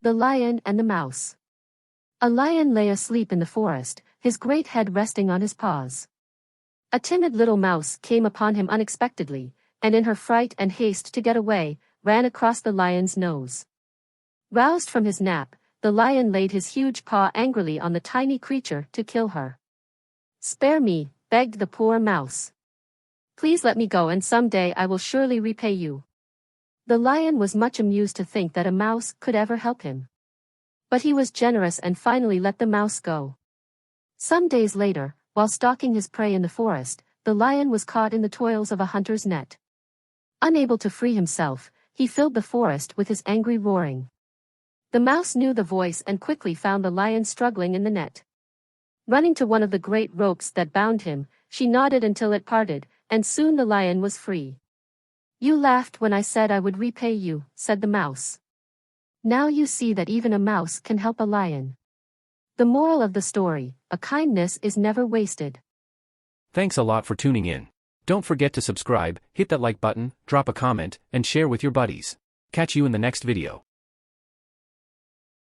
The Lion and the Mouse. A lion lay asleep in the forest, his great head resting on his paws. A timid little mouse came upon him unexpectedly, and in her fright and haste to get away, ran across the lion's nose. Roused from his nap, the lion laid his huge paw angrily on the tiny creature to kill her. "Spare me," begged the poor mouse. "Please let me go, and someday I will surely repay you." The lion was much amused to think that a mouse could ever help him. But he was generous and finally let the mouse go. Some days later, while stalking his prey in the forest, the lion was caught in the toils of a hunter's net. Unable to free himself, he filled the forest with his angry roaring. The mouse knew the voice and quickly found the lion struggling in the net. Running to one of the great ropes that bound him, she knotted until it parted, and soon the lion was free. "You laughed when I said I would repay you," said the mouse. "Now you see that even a mouse can help a lion." The moral of the story: a kindness is never wasted. Thanks a lot for tuning in. Don't forget to subscribe, hit that like button, drop a comment, and share with your buddies. Catch you in the next video.